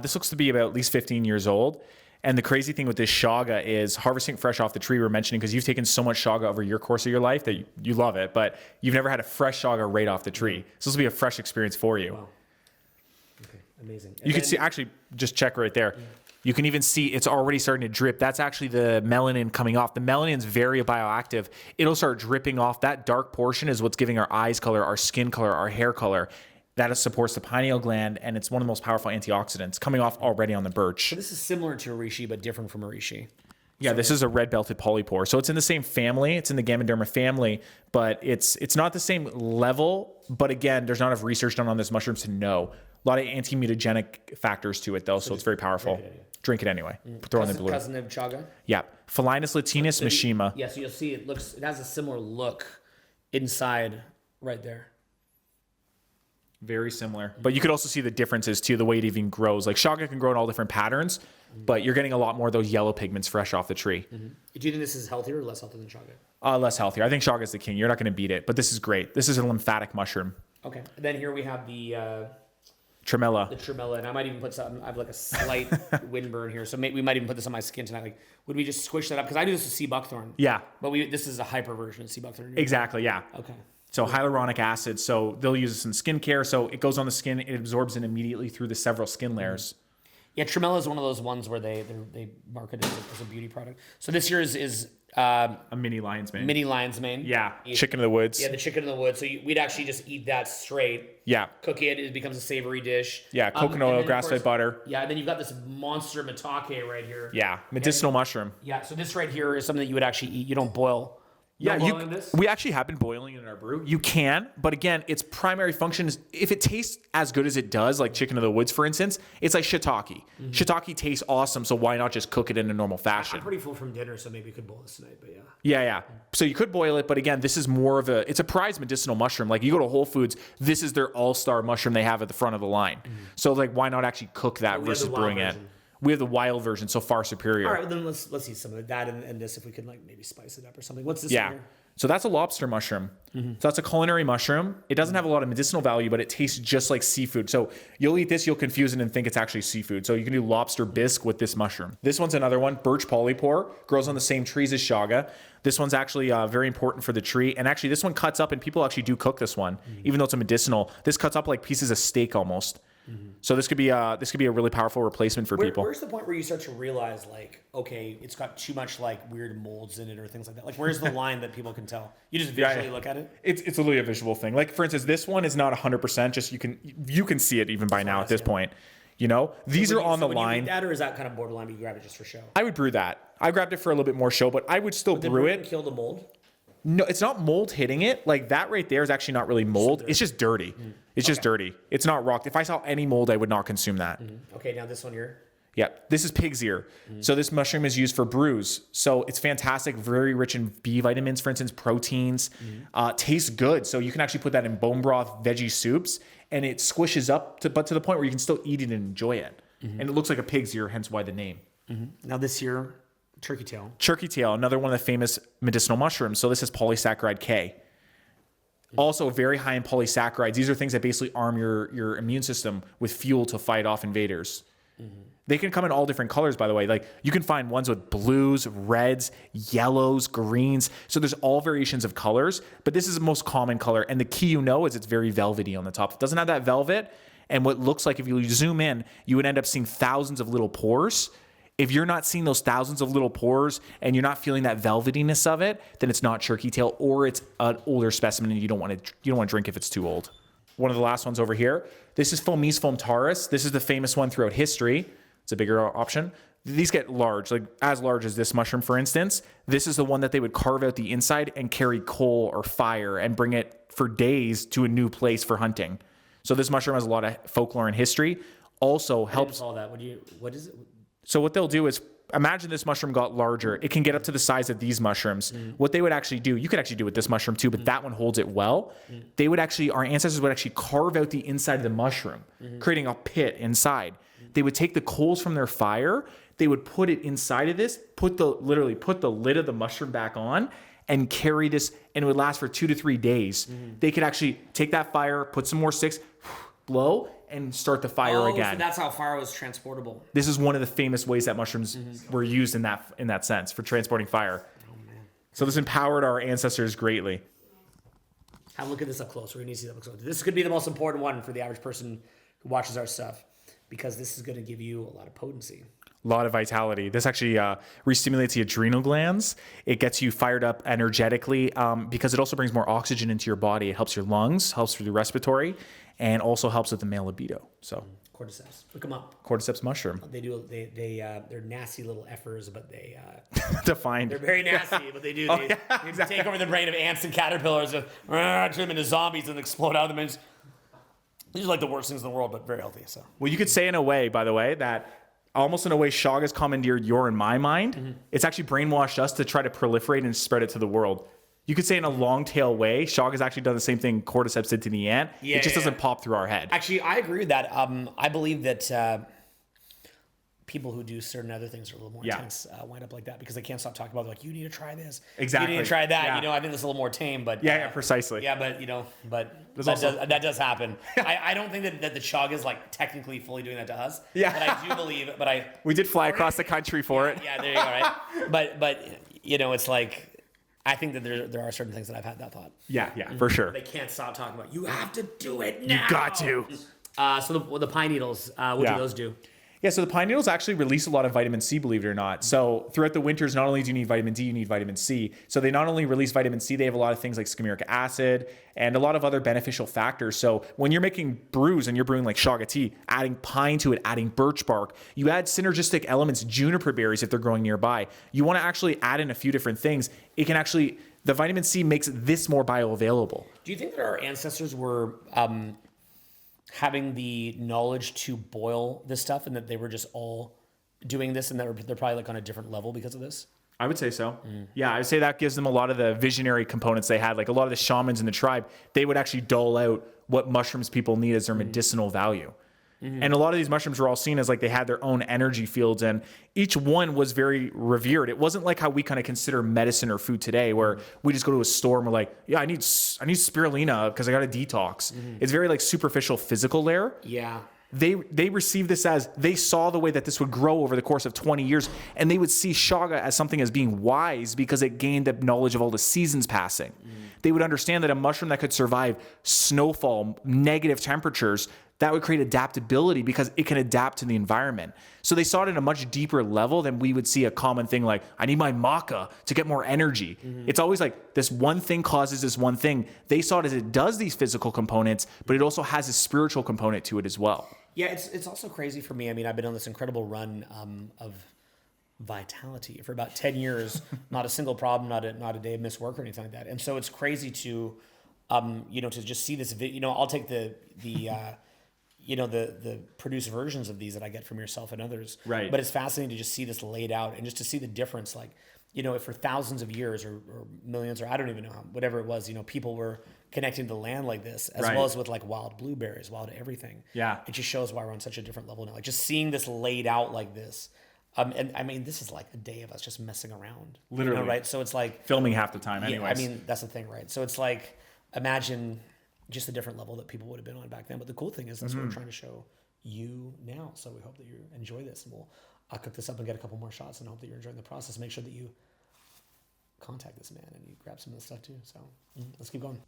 This looks to be about at least 15 years old. And the crazy thing with this chaga is harvesting fresh off the tree we're mentioning, because you've taken so much chaga over your course of your life that you love it, but you've never had a fresh chaga right off the tree. So this will be a fresh experience for you. Wow. Okay, amazing. You can see, actually, just check right there. Yeah. You can even see it's already starting to drip. That's actually the melanin coming off. The melanin is very bioactive. It'll start dripping off. That dark portion is what's giving our eyes color, our skin color, our hair color. That supports the pineal gland, and it's one of the most powerful antioxidants coming off already on the birch. So this is similar to a reishi, but different from a reishi. Yeah, this is a red-belted polypore. So it's in the same family. It's in the Ganoderma family, but it's not the same level. But again, there's not enough research done on this mushrooms to know. A lot of anti-mutagenic factors to it, though, so it's very powerful. Drink it anyway. Throw in the blue. Cousin of chaga? Yeah. Phelinus latinus Mishima. Yeah, so you'll see it has a similar look inside right there. Very similar. But you could also see the differences too, the way it even grows. Like Chaga can grow in all different patterns, but you're getting a lot more of those yellow pigments fresh off the tree. Do you think this is healthier or less healthy than Chaga? Less healthier. I think Chaga is the king. You're not going to beat it, but this is great. This is a lymphatic mushroom. Okay. And then here we have the Tremella. tremella, and I might even put some. I have like a slight windburn here, so we might even put this on my skin tonight. Like, would we just squish that up? Because I do this with sea buckthorn. Yeah. But this is a hyper version of sea buckthorn. Exactly. Yeah. Okay. So hyaluronic acid. So they'll use this in skincare. So it goes on the skin. It absorbs it immediately through the several skin layers. Yeah, tremella is one of those ones where they market it as a beauty product. So this here is a mini lion's mane. mini lion's mane. Yeah. Chicken of the woods. Yeah, the chicken in the woods. So we'd actually just eat that straight. Yeah. Cook it. It becomes a savory dish. Yeah. Coconut oil, grass-fed butter. Yeah. And then you've got this monster maitake right here. Yeah. Medicinal mushroom. Yeah. So this right here is something that you would actually eat. You don't boil. Yeah, This? we actually have been boiling it in our brew. You can, but again, its primary function is if it tastes as good as it does, like chicken of the woods, for instance, it's like shiitake. Shiitake tastes awesome, so why not just cook it in a normal fashion? I'm pretty full from dinner, so maybe we could boil this tonight, but yeah. Yeah. So you could boil it, but again, this is more of it's a prized medicinal mushroom. Like you go to Whole Foods, this is their all-star mushroom they have at the front of the line. So like, why not actually cook that versus brewing it? We have the wild version, so far superior. All right, well, then let's eat some of that and this if we could like maybe spice it up or something. What's this? Yeah. One here? So that's a lobster mushroom. So that's a culinary mushroom. It doesn't have a lot of medicinal value, but it tastes just like seafood. So you'll eat this, you'll confuse it and think it's actually seafood. So you can do lobster bisque with this mushroom. This one's another one, birch polypore, grows on the same trees as Chaga. This one's actually very important for the tree. And actually this one cuts up and people actually do cook this one, even though it's a medicinal. This cuts up like pieces of steak almost. So this could be a really powerful replacement for people. Where's the point where you start to realize like, okay, it's got too much like weird molds in it or things like that? Like, where's the line that people can tell? You just visually look at it. It's literally a visual thing. Like for instance, this one is not 100%. Just you can see it even by now at this point. You know, these are on the line. You eat that, or is that kind of borderline? But you grab it just for show. I would brew that. I grabbed it for a little bit more show, but I would still brew it. Kill the mold. No, it's not mold hitting it. Like that right there is actually not really mold. It's just dirty. It's just dirty. It's not rocked. If I saw any mold, I would not consume that. Okay, now this one here. Yeah, this is pig's ear. So this mushroom is used for brews. So it's fantastic, very rich in B vitamins, for instance, proteins. Tastes good. So you can actually put that in bone broth, veggie soups, and it squishes up, but to the point where you can still eat it and enjoy it. And it looks like a pig's ear, hence why the name. Now this here, turkey tail. Turkey tail, another one of the famous medicinal mushrooms. So this is polysaccharide K. Also very high in polysaccharides. These are things that basically arm your immune system with fuel to fight off invaders. They can come in all different colors, by the way. Like you can find ones with blues, reds, yellows, greens. So there's all variations of colors, but this is the most common color. And the key is it's very velvety on the top. It doesn't have that velvet. And what looks like if you zoom in, you would end up seeing thousands of little pores. If you're not seeing those thousands of little pores and you're not feeling that velvetyness of it, then it's not turkey tail or it's an older specimen and you don't want to drink if it's too old. One of the last ones over here. This is Fomes foamtaris. This is the famous one throughout history. It's a bigger option. These get large, like as large as this mushroom, for instance. This is the one that they would carve out the inside and carry coal or fire and bring it for days to a new place for hunting. So this mushroom has a lot of folklore and history. Also helps. I didn't follow that. What is it? So what they'll do is imagine this mushroom got larger. It can get up to the size of these mushrooms. What they would actually do, you could actually do with this mushroom too, but that one holds it well. They would actually, our ancestors would actually carve out the inside of the mushroom, creating a pit inside. They would take the coals from their fire. They would put it inside of this, literally put the lid of the mushroom back on and carry this, and it would last for 2 to 3 days. They could actually take that fire, put some more sticks, blow, and start the fire again. So that's how fire was transportable. This is one of the famous ways that mushrooms were used in that sense for transporting fire. Oh, man. So this empowered our ancestors greatly. Have a look at this up close. We're going to see that up close. This could be the most important one for the average person who watches our stuff because this is going to give you a lot of potency. A lot of vitality. This actually re-stimulates the adrenal glands. It gets you fired up energetically because it also brings more oxygen into your body. It helps your lungs, helps with the respiratory, and also helps with the male libido. So Cordyceps. Look them up. Cordyceps mushroom. They're nasty little effers, but they defined. They're very nasty, but they do. Exactly. Take over the brain of ants and caterpillars and turn them into zombies and explode out of them. These are like the worst things in the world, but very healthy. So. Well, you could say in a way, by the way, that almost in a way Chaga's commandeered your and my mind. It's actually brainwashed us to try to proliferate and spread it to the world. you could say in a long tail way, Chaga's actually done the same thing Cordyceps did to the ant. It just doesn't pop through our head. Actually, I agree with that. I believe that people who do certain other things are a little more intense wind up like that because they can't stop talking about like, you need to try this. Exactly. You need to try that. Yeah. You know, I think that's a little more tame, but precisely. Yeah, but that does happen. I don't think that the Chaga is like technically fully doing that to us. Yeah. But I do believe it. We did fly across the country for it. Yeah, there you go. Right. But you know, it's like I think that there are certain things that I've had that thought. Yeah, for sure. They can't stop talking about. You have to do it now. You got to. So the pine needles, what do those do? Yeah, so the pine needles actually release a lot of vitamin C, believe it or not. So throughout the winters, not only do you need vitamin D, you need vitamin C. So they not only release vitamin C, they have a lot of things like skimeric acid and a lot of other beneficial factors. So when you're making brews and you're brewing like Chaga tea, adding pine to it, adding birch bark, you add synergistic elements, juniper berries if they're growing nearby. You want to actually add in a few different things. It can actually, the vitamin C makes this more bioavailable. Do you think that our ancestors were having the knowledge to boil this stuff and that they were just all doing this and they're probably like on a different level because of this? I would say so. Yeah, I would say that gives them a lot of the visionary components they had. Like a lot of the shamans in the tribe, they would actually dole out what mushrooms people need as their medicinal value. And a lot of these mushrooms were all seen as like they had their own energy fields and each one was very revered. It wasn't like how we kind of consider medicine or food today where we just go to a store and we're like, yeah, I need spirulina because I got a detox. It's very like superficial physical layer. Yeah. They received this as they saw the way that this would grow over the course of 20 years and they would see Chaga as something as being wise because it gained the knowledge of all the seasons passing. They would understand that a mushroom that could survive snowfall, negative temperatures, that would create adaptability because it can adapt to the environment. So they saw it at a much deeper level than we would see a common thing like, I need my maca to get more energy. It's always like this one thing causes this one thing. They saw it as it does these physical components, but it also has a spiritual component to it as well. Yeah, it's also crazy for me. I mean, I've been on this incredible run of vitality for about 10 years, not a single problem, not a day of missed work or anything like that. And so it's crazy to, to just see this, I'll take the produced versions of these that I get from yourself and others. Right. But it's fascinating to just see this laid out and just to see the difference. Like, if for thousands of years or millions, or I don't even know how, whatever it was, people were connecting to the land like this, as well as with like wild blueberries, wild everything. Yeah. It just shows why we're on such a different level now. Like just seeing this laid out like this. And I mean, this is like a day of us just messing around. Literally. Right? So it's like filming half the time anyways. I mean, that's the thing, right? So it's like, imagine just the different level that people would have been on back then. But the cool thing is that's what we're trying to show you now. So we hope that you enjoy this, and I'll cook this up and get a couple more shots, and hope that you're enjoying the process. Make sure that you contact this man and you grab some of the stuff too. So let's keep going.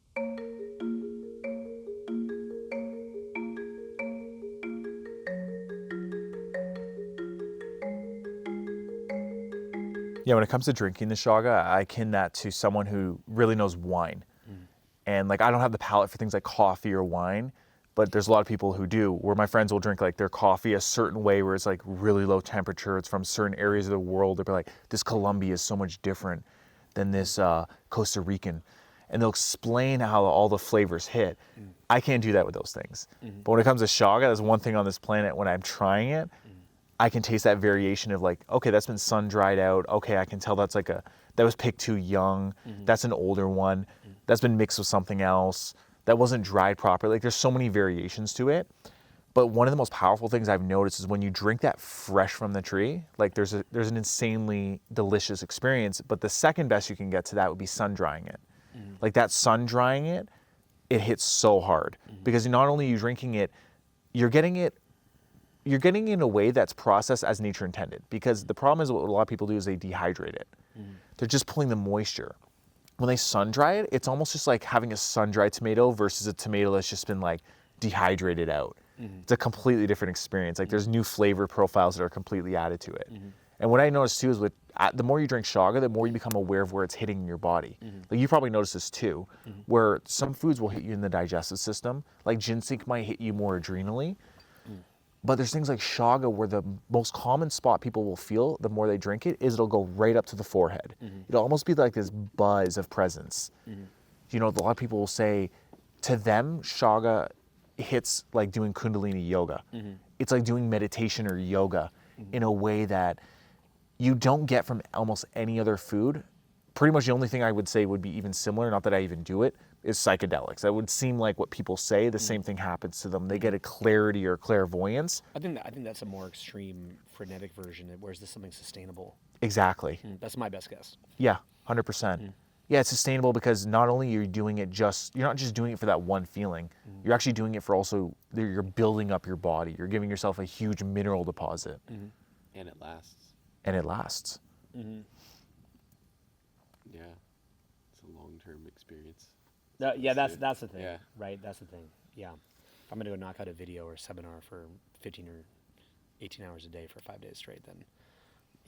Yeah, when it comes to drinking the Chaga, I akin that to someone who really knows wine. And like, I don't have the palate for things like coffee or wine, but there's a lot of people who do, where my friends will drink like their coffee a certain way where it's like really low temperature. It's from certain areas of the world. They'll be like, this Colombia is so much different than this Costa Rican. And they'll explain how all the flavors hit. I can't do that with those things. But when it comes to Chaga, there's one thing on this planet when I'm trying it, I can taste that variation of like, okay, that's been sun dried out. Okay, I can tell that's like that was picked too young. That's an older one. That's been mixed with something else. That wasn't dried properly. Like there's so many variations to it. But one of the most powerful things I've noticed is when you drink that fresh from the tree, like there's an insanely delicious experience. But the second best you can get to that would be sun drying it. Like that sun drying it, it hits so hard because not only are you drinking it, you're getting it in a way that's processed as nature intended. Because the problem is what a lot of people do is they dehydrate it. They're just pulling the moisture. When they sun dry it, it's almost just like having a sun-dried tomato versus a tomato that's just been like dehydrated out. It's a completely different experience. Like there's new flavor profiles that are completely added to it. And what I noticed too is the more you drink Chaga, the more you become aware of where it's hitting in your body. Like you probably noticed this too, where some foods will hit you in the digestive system. Like ginseng might hit you more adrenally. But there's things like Chaga where the most common spot people will feel the more they drink it is it'll go right up to the forehead. It'll almost be like this buzz of presence. A lot of people will say to them, Chaga hits like doing Kundalini yoga. It's like doing meditation or yoga in a way that you don't get from almost any other food pretty much the only thing I would say would be even similar, not that I even do it, is psychedelics. That would seem like what people say, the same thing happens to them. They get a clarity or clairvoyance. I think that's a more extreme, frenetic version, whereas this is something sustainable. Exactly. That's my best guess. Yeah, 100%. Yeah, it's sustainable because not only you're doing it you're not just doing it for that one feeling, you're actually doing it for also, you're building up your body. You're giving yourself a huge mineral deposit. And it lasts. And it lasts. Yeah, it's a long-term experience. Yeah, that's the thing. Yeah. Right, that's the thing. Yeah. If I'm going to go knock out a video or a seminar for 15 or 18 hours a day for 5 days straight, then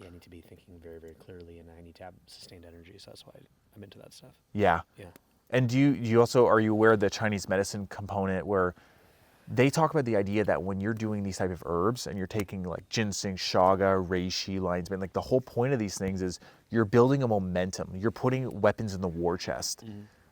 I need to be thinking very, very clearly, and I need to have sustained energy, so that's why I'm into that stuff. Yeah. Yeah. And do you also, are you aware of the Chinese medicine component where they talk about the idea that when you're doing these type of herbs and you're taking like ginseng, chaga, reishi, lion's mane, like the whole point of these things is you're building a momentum. You're putting weapons in the war chest.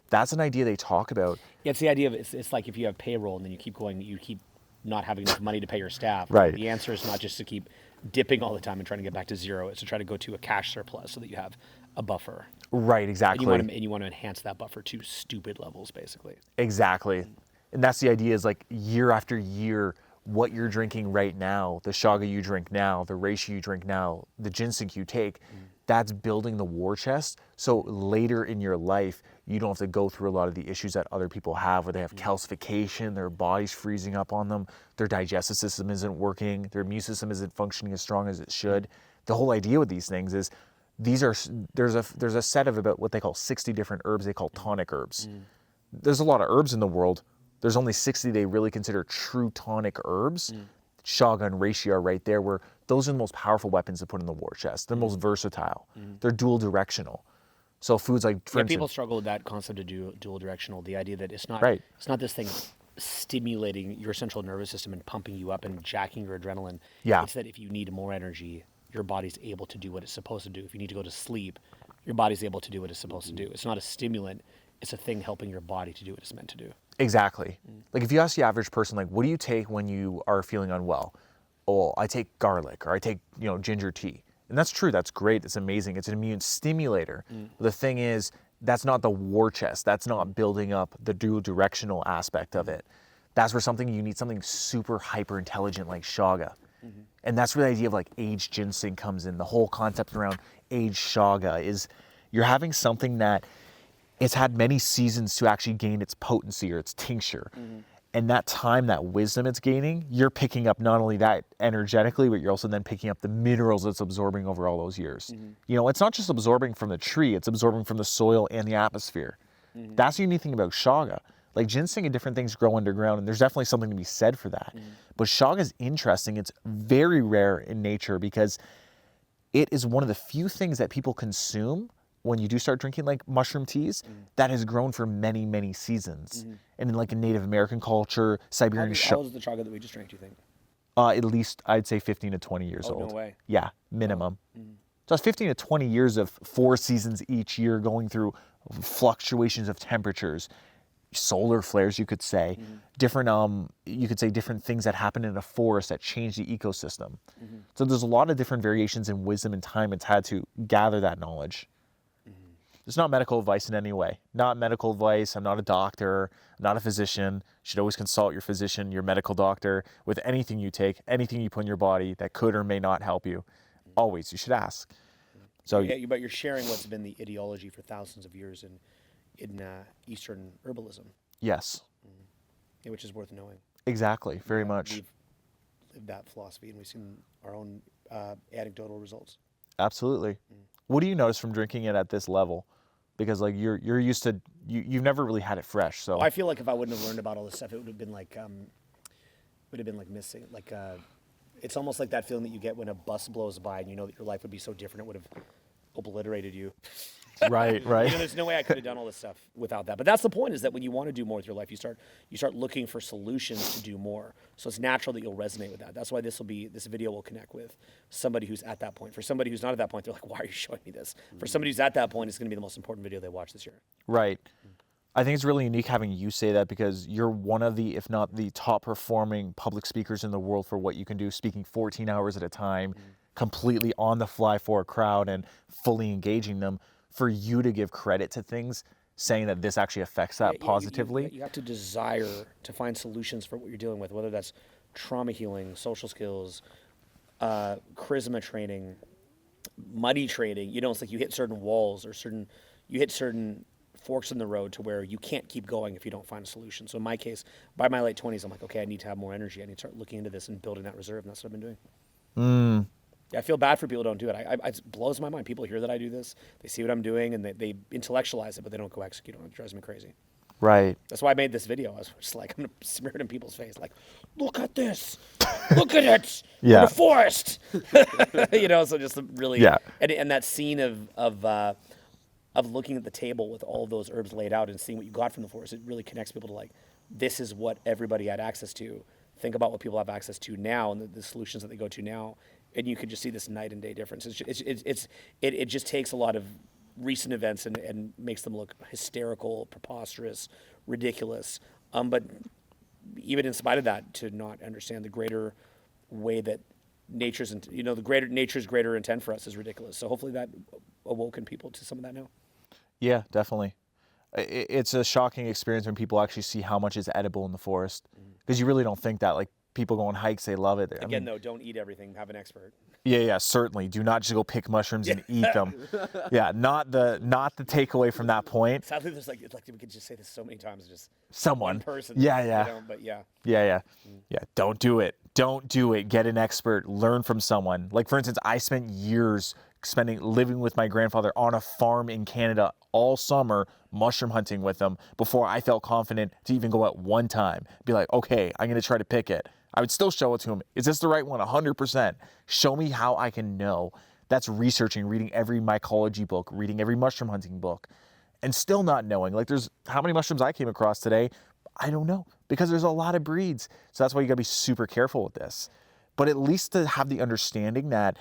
That's an idea they talk about. Yeah, it's the idea of it's like if you have payroll and then you keep not having enough money to pay your staff. Right. The answer is not just to keep dipping all the time and trying to get back to zero. It's to try to go to a cash surplus so that you have a buffer. Right, exactly. And you want to enhance that buffer to stupid levels, basically. Exactly. And that's the idea is like year after year, what you're drinking right now, the chaga you drink now, the reishi you drink now, the ginseng you take, that's building the war chest. So later in your life, you don't have to go through a lot of the issues that other people have where they have calcification, their body's freezing up on them, their digestive system isn't working, their immune system isn't functioning as strong as it should. The whole idea with these things is there's a set of about what they call 60 different herbs they call tonic herbs. There's a lot of herbs in the world. There's only 60 they really consider true tonic herbs. Chaga and reishi are right there, where those are the most powerful weapons to put in the war chest. They're most versatile. They're dual directional. So foods like, for instance, people struggle with that concept of dual directional. The idea that it's not Right. it's not this thing stimulating your central nervous system and pumping you up and jacking your adrenaline. Yeah. It's that if you need more energy, your body's able to do what it's supposed to do. If you need to go to sleep, your body's able to do what it's supposed to do. It's not a stimulant. It's a thing helping your body to do what it's meant to do. Exactly. Like if you ask the average person, like, what do you take when you are feeling unwell? Oh, I take garlic, or I take, ginger tea. And that's true. That's great. It's amazing. It's an immune stimulator. But the thing is, that's not the war chest. That's not building up the dual directional aspect of it. That's where you need something super hyper intelligent like chaga. And that's where the idea of like aged ginseng comes in. The whole concept around aged chaga is you're having something that it's had many seasons to actually gain its potency or its tincture. And that time, that wisdom it's gaining, you're picking up not only that energetically, but you're also then picking up the minerals it's absorbing over all those years. It's not just absorbing from the tree, it's absorbing from the soil and the atmosphere. That's the unique thing about chaga. Like ginseng and different things grow underground, and there's definitely something to be said for that. But chaga is interesting. It's very rare in nature because it is one of the few things that people consume when you do start drinking like mushroom teas that has grown for many, many seasons. And in like a Native American culture, Siberian How old is the chaga that we just drank, do you think? at least I'd say 15 to 20 years old. No way. Yeah, minimum. So it's 15 to 20 years of 4 seasons each year going through fluctuations of temperatures, solar flares, you could say, different, you could say different things that happen in a forest that change the ecosystem. So there's a lot of different variations in wisdom and time it's had to gather that knowledge. It's not medical advice in any way. Not medical advice. I'm not a doctor. I'm not a physician. You should always consult your physician, your medical doctor, with anything you take, anything you put in your body that could or may not help you. Always, you should ask. So, Yeah, but you're sharing what's been the ideology for thousands of years in Eastern herbalism, yes, which is worth knowing. exactly, very much. We've lived that philosophy, and we've seen our own anecdotal results. Absolutely. What do you notice from drinking it at this level? Because like you're used to, you've never really had it fresh. So I feel like if I wouldn't have learned about all this stuff, it would have been like missing. Like it's almost like that feeling that you get when a bus blows by and you know that your life would be so different, it would have obliterated you. right. There's no way I could have done all this stuff without that. But that's the point, is that when you want to do more with your life, you start looking for solutions to do more. So it's natural that you'll resonate with that. That's why this video will connect with somebody who's at that point. For somebody who's not at that point, they're like, why are you showing me this? For somebody who's at that point, it's going to be the most important video they watch this year. Right. I think it's really unique having you say that, because you're one of the, if not the top performing public speakers in the world for what you can do, speaking 14 hours at a time, completely on the fly for a crowd and fully engaging them. for you to give credit to things saying that this actually affects that positively. You have to desire to find solutions for what you're dealing with, whether that's trauma healing, social skills, charisma training, money training. You know, it's like you hit certain walls or you hit certain forks in the road to where you can't keep going if you don't find a solution. So in my case, by my late 20s, I'm like, okay, I need to have more energy. I need to start looking into this and building that reserve, and that's what I've been doing. I feel bad for people who don't do it. It blows my mind. People hear that I do this, they see what I'm doing, and they intellectualize it, but they don't go execute on it. It drives me crazy. Right. That's why I made this video. I was just like, I'm going to smear it in people's face. Like, look at this. Look at it. Yeah. In the forest. You know, so just really. Yeah. And that scene of looking at the table with all those herbs laid out and seeing what you got from the forest, it really connects people to like, this is what everybody had access to. Think about what people have access to now and the solutions that they go to now. And you can just see this night and day difference. It just takes a lot of recent events and makes them look hysterical, preposterous, ridiculous. But even in spite of that, to not understand the greater way that nature's greater intent for us is ridiculous. So hopefully that awoken people to some of that now. Yeah, definitely. It's a shocking experience when people actually see how much is edible in the forest, because you really don't think that. Like, people go on hikes, they love it. Again, though, don't eat everything. Have an expert. Yeah, certainly. Do not just go pick mushrooms and eat them. Yeah, not the takeaway from that point. Sadly, there's like we could just say this so many times. Just someone. One person. Yeah. You know, but yeah. Yeah. Don't do it. Don't do it. Get an expert. Learn from someone. Like, for instance, I spent years living with my grandfather on a farm in Canada all summer, mushroom hunting with him before I felt confident to even go out one time. Be like, okay, I'm going to try to pick it. I would still show it to him. Is this the right one? 100%. Show me how I can know. That's researching, reading every mycology book, reading every mushroom hunting book, and still not knowing. Like, there's how many mushrooms I came across today? I don't know, because there's a lot of breeds. So that's why you gotta be super careful with this. But at least to have the understanding that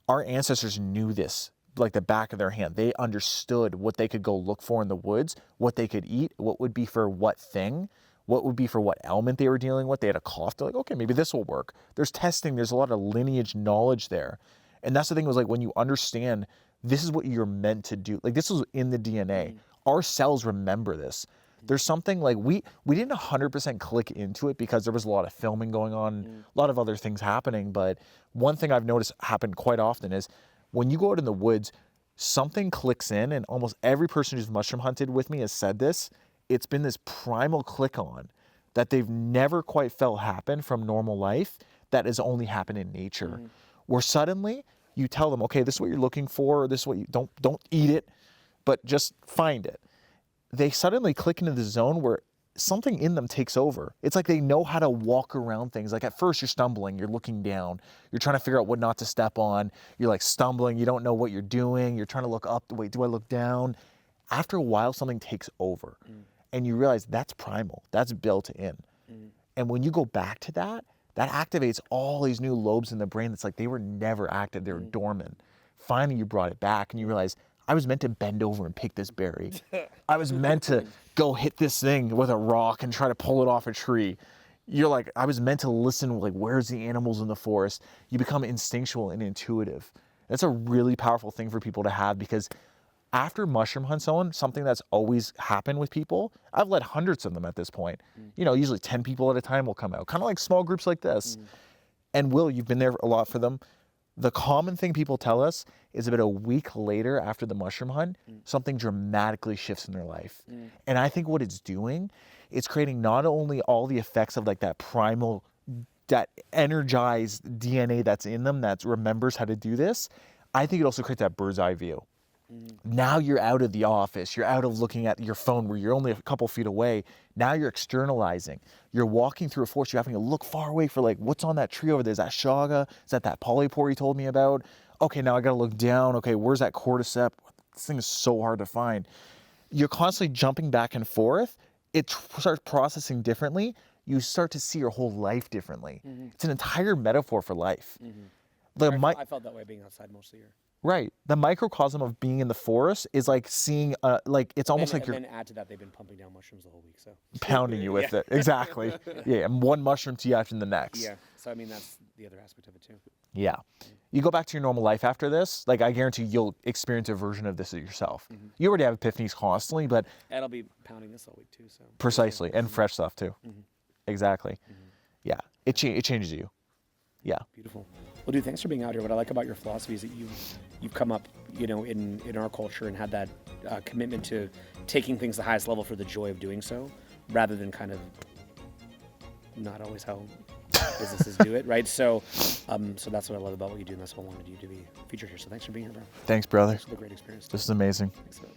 our ancestors knew this like the back of their hand. They understood what they could go look for in the woods, what they could eat, what would be for what thing, what would be for what ailment they were dealing with. They had a cough. They're like, okay, maybe this will work. There's testing. There's a lot of lineage knowledge there. And that's the thing, was like, when you understand this is what you're meant to do, like, this was in the DNA. Our cells remember this. There's something like we didn't 100% click into it because there was a lot of filming going on, a lot of other things happening. But one thing I've noticed happen quite often is when you go out in the woods, something clicks in, and almost every person who's mushroom hunted with me has said this. It's been this primal click on that they've never quite felt happen from normal life that has only happened in nature. Where suddenly you tell them, okay, this is what you're looking for, this is what you don't eat it, but just find it. They suddenly click into the zone where something in them takes over. It's like they know how to walk around things. Like, at first you're stumbling, you're looking down, you're trying to figure out what not to step on, you're like stumbling, you don't know what you're doing, you're trying to look up, wait, do I look down? After a while, something takes over, and you realize that's primal, that's built in. And when you go back to that, that activates all these new lobes in the brain that's like they were never active, they were dormant. Finally, you brought it back, and you realize, I was meant to bend over and pick this berry. I was meant to go hit this thing with a rock and try to pull it off a tree. You're like, I was meant to listen, like, where's the animals in the forest? You become instinctual and intuitive. That's a really powerful thing for people to have, because after mushroom hunts, Owen, something that's always happened with people, I've led hundreds of them at this point. You know, usually 10 people at a time will come out, kind of like small groups like this. And Will, you've been there a lot for them. The common thing people tell us is about a week later after the mushroom hunt, something dramatically shifts in their life. And I think what it's doing, it's creating not only all the effects of like that primal, that energized DNA that's in them that remembers how to do this, I think it also creates that bird's eye view. Now you're out of the office, you're out of looking at your phone where you're only a couple feet away. Now you're externalizing. You're walking through a forest, you're having to look far away for like, what's on that tree over there? Is that Chaga? Is that polypore you told me about? Okay, now I gotta look down. Okay, where's that Cordyceps? This thing is so hard to find. You're constantly jumping back and forth. It starts processing differently. You start to see your whole life differently. It's an entire metaphor for life. I felt that way being outside most of the year. Right. The microcosm of being in the forest is like seeing, like it's almost like you're And then add to that, they've been pumping down mushrooms the whole week, so. pounding you with it. Exactly. Yeah, and one mushroom to you after the next. Yeah, so I mean, that's the other aspect of it too. Yeah. You go back to your normal life after this, like I guarantee you'll experience a version of this yourself. You already have epiphanies constantly, but And I'll be pounding this all week too, so. precisely, and fresh stuff too. Exactly. Yeah, it changes you. Yeah. Beautiful. Well, dude, thanks for being out here. What I like about your philosophy is that you've come up, you know, in our culture and had that commitment to taking things to the highest level for the joy of doing so, rather than kind of not always how businesses do it, right? So, so that's what I love about what you do, and that's what I wanted you to be featured here. So thanks for being here, bro. Thanks, brother. Thanks for the great experience. This is amazing. Thanks, man.